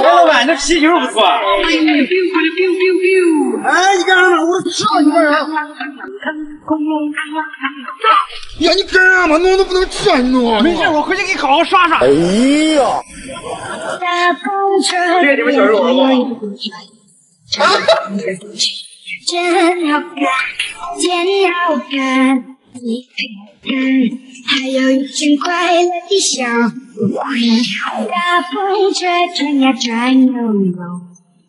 老板，这啤酒不错。哎，你干啥呢？我吃了你干啥？呀，你干啥嘛？弄都不能吃啊！你弄。没事，我回去给你好好刷刷。哎呀！这是你们小肉丸吗？真好看，真好看，你看看，还有一群快乐的小伙伴，大风吹转呀转悠悠，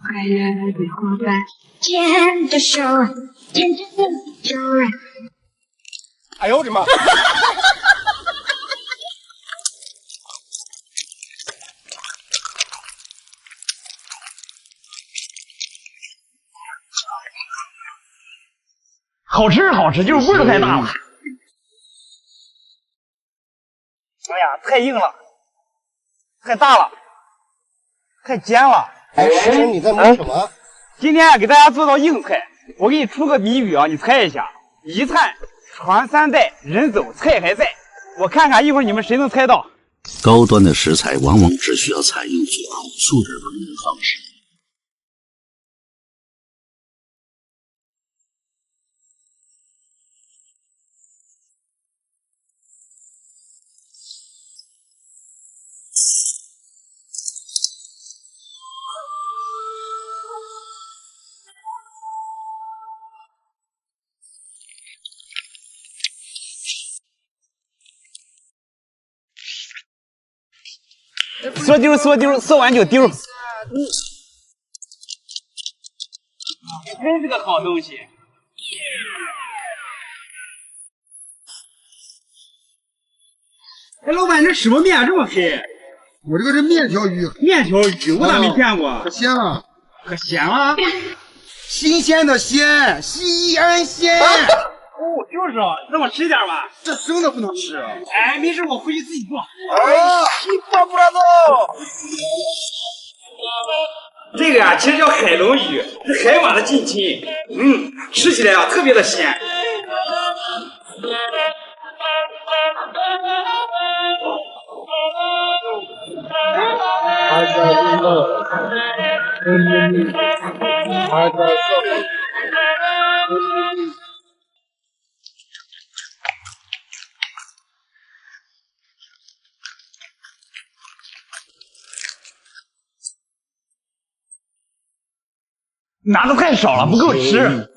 快乐的伙伴牵着手，牵着手。哎呦我的妈！好吃，就是味儿太大了。哎呀，太硬了，太大了，太尖了。哎，师兄你在忙什么？今天给大家做道硬菜，我给你出个谜语啊，你猜一下。一菜传三代，人走菜还在。我看看一会儿你们谁能猜到。高端的食材往往只需要采用最朴素的烹饪方式。缩丢，缩完就丢。真是个好东西。哎，老板，这什么面这么黑？我这个是面条鱼。面条鱼，我咋没见过？可鲜了，可咸了。新鲜的鲜，西安鲜。哦，就是啊，让我吃点吧。这生的不能吃。哎，没事，我回去自己做。西巴布拉多。这个呀，其实叫海龙鱼，是海马的近亲。吃起来啊特别的鲜。拿的太少了，不够吃。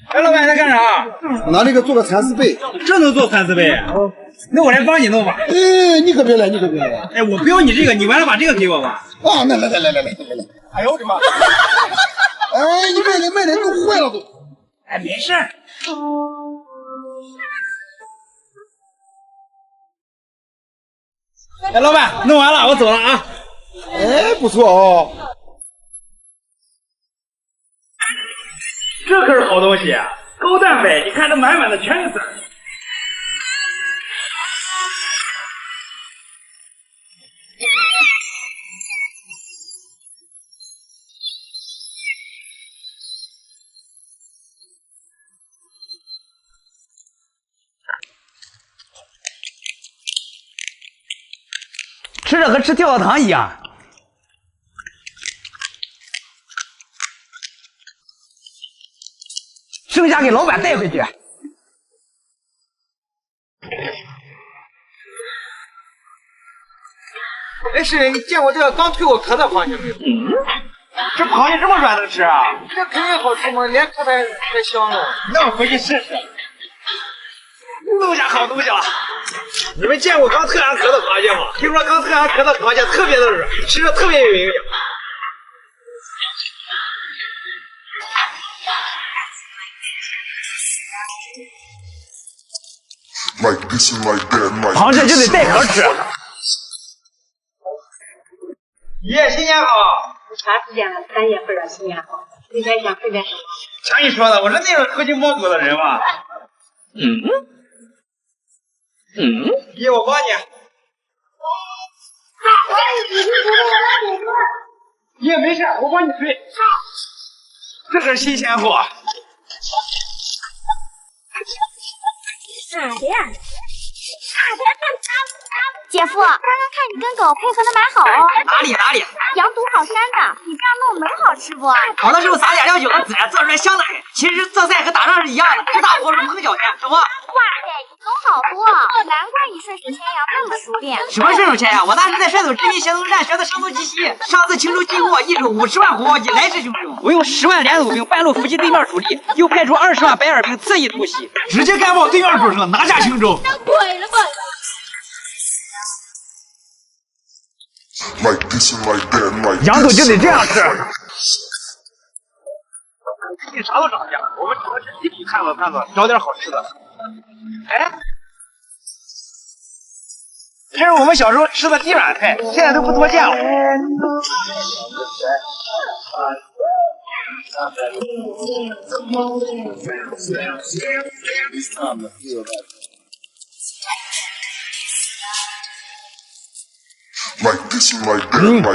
哎，老板在干啥？我拿这个做个蚕丝被。这能做蚕丝被？那我来帮你弄吧。哎，你可别来。哎，我不要你这个，你完了把这个给我吧。啊，来。哎呦我的妈！哎，你卖的弄坏了都。哎，没事。哎，老板，弄完了，我走了啊。哎，不错哦。这可是好东西，高蛋白，你看这满满的全是籽儿。吃着和吃跳跳糖一样。剩下给老板带回去。哎，师爷，你见过这个刚蜕过壳的螃蟹没有？这螃蟹这么软能吃啊？这肯定好吃嘛，连壳还香了。那我回去试试。弄下好东西了。你们见过刚蜕完壳的螃蟹吗？听说刚蜕完壳的螃蟹特别的软，吃着特别有营养。螃蟹就得带壳吃。爷，新年好！啥时间了？3月份了，新年好。随便想，随便说。瞧你说的，我是那种偷鸡摸狗的人嘛。爷，我帮你。爷，没事，我帮你推。这可是新鲜货。啥的？姐夫，刚刚看你跟狗配合的蛮好哦。哪里？羊肚好膻的，你这样弄能好吃不？烤的时候撒点料酒和孜然，做出来香奶。其实这菜和打仗是一样的，只打火是碰脚钱，懂吗？哇塞，你懂好多，难怪你顺手牵羊那么熟练。什么顺手牵羊？我那是在率走殖民协同站学的声东击西。上次青州进货一手50万火，以来势汹汹。我用10万连弩兵半路伏击对面主力，又派出20万白眼兵侧翼突袭，直接干爆对面主城，拿下青州。鬼了吧！羊肚就得这样吃。你啥都涨价，我们只能是一笔看着，找点好吃的。哎，这是我们小时候吃的地软菜，现在都不多见了。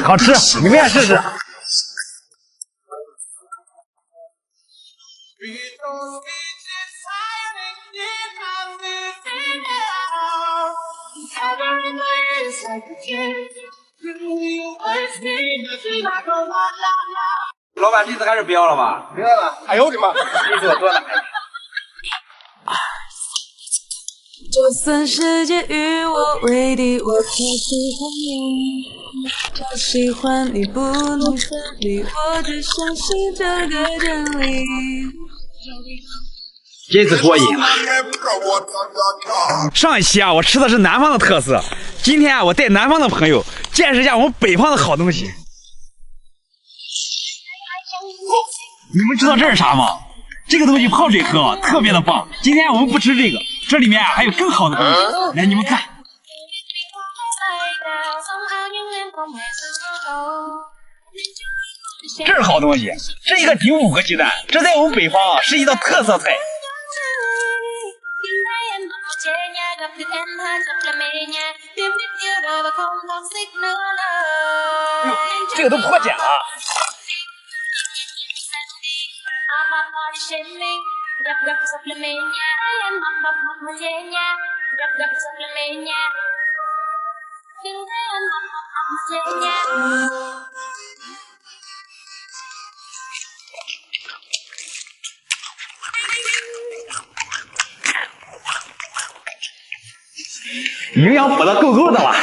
好吃，你们也试试。老板，这次还是不要了吧？不要了。哎呦我的妈！你给我多拿一点。就算世界与我为敌，我还喜欢你。我喜欢你不能分离，我只相信这个真理。这次过瘾了。上一期啊，我吃的是南方的特色，今天啊，我带南方的朋友见识一下我们北方的好东西。你们知道这是啥吗？这个东西泡水喝，特别的棒。今天我们不吃这个，这里面啊还有更好的东西。来，你们看。这是好东西，这一个顶5个鸡蛋，这在我们北方啊是一道特色菜。这个都破茧了。营养补的够够的了。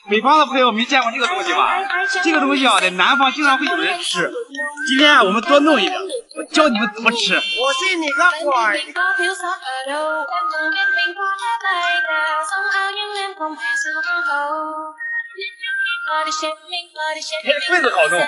北方的朋友没见过这个东西吧？这个东西啊，在南方经常会有人吃。今天啊，我们多弄一点，我教你们怎么吃。我信你个鬼！棍子好弄。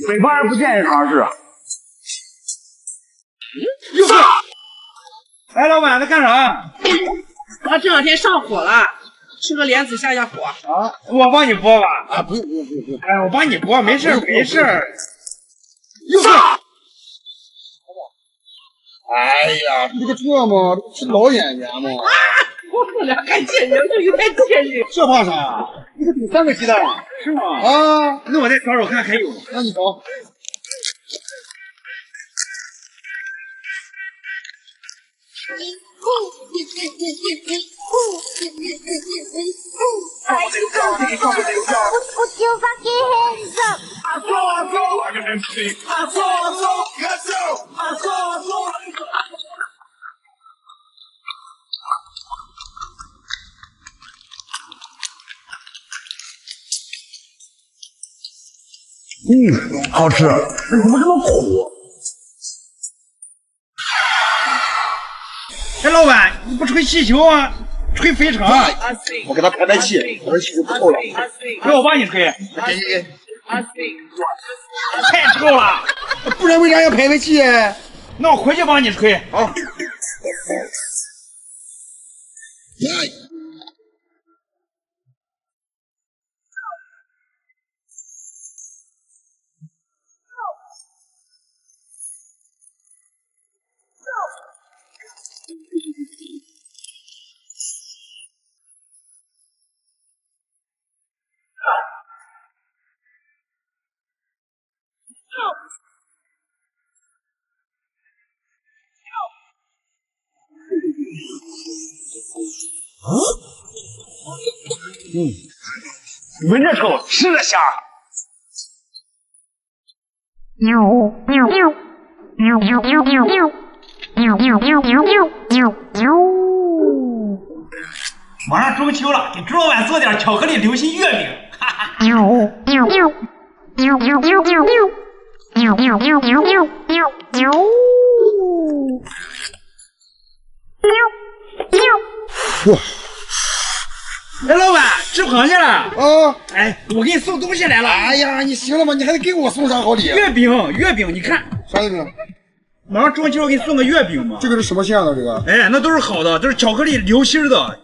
北方人不见识尝试。又是！哎，老板在干啥？我这两天上火了，吃个莲子下下火。啊，我帮你剥吧。啊，不用。哎，我帮你剥，没事。又是！哎呀，你这个这嘛，这是老演员嘛。我俩还见人，这有点见识。这怕啥呀？一个顶3个鸡蛋，是吗？啊，那我再找找看还有吗？那你找。Put your fucking hands up!好吃，怎么这么苦？哎，老板，你不吹气球啊？吹肥肠，我给他排排气，我这气就不臭了。给我帮你吹，给，太臭了。不然为啥要排排气？那我回去帮你吹。好。闻着臭，吃着香。马上中秋了，给朱老板做点巧克力流心月饼。哈哈。哇！哎，老板，吃螃蟹了？啊！哎，我给你送东西来了。哎呀，你行了吗？你还得给我送啥好礼？月饼，月饼，你看啥意思？马上中秋，给你送个月饼嘛。这个是什么馅的？这个？哎，那都是好的，都是巧克力流心的，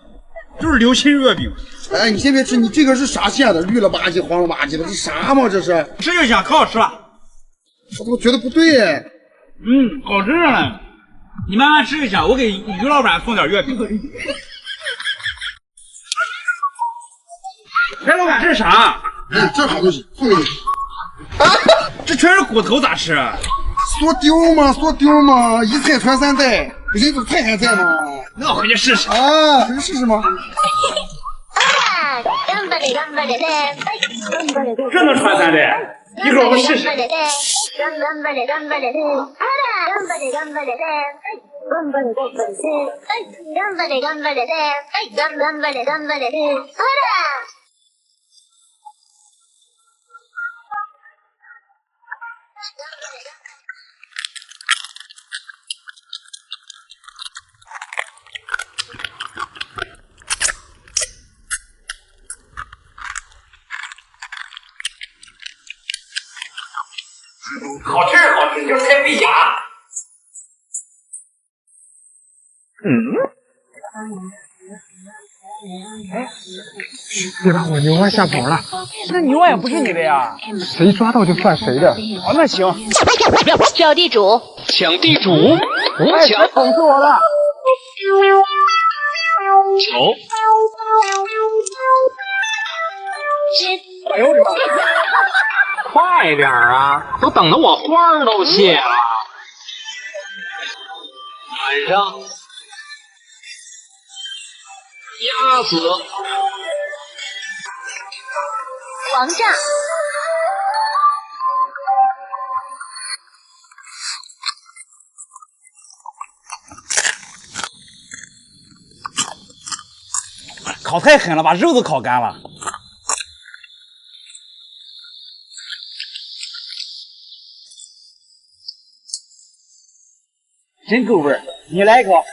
都是流心月饼。哎，你先别吃，你这个是啥馅的？绿了吧唧、黄了吧唧的，这啥嘛？这是？吃就香，可好吃了。我怎么觉得不对？好吃着呢。你慢慢吃一下，我给于老板送点月饼。哎，老板，这是啥？这好东西，送给你。啊，这全是骨头，咋吃？说丢嘛，说丢嘛，一菜传三代，人这菜还在吗？那我回去试试。啊，回去试试吗？这能传三代？一会儿我试试。好吃，好吃，就是太费牙。别把我牛蛙吓跑了。那牛蛙也不是你的呀。谁抓到就算谁的。哦，那行。找地主，抢地主，我抢，捅死我了。球。哎呦我的妈！快点啊！都等得我花儿都谢了。晚上压死王炸。烤太狠了，把肉都烤干了。真够味儿，你来一口。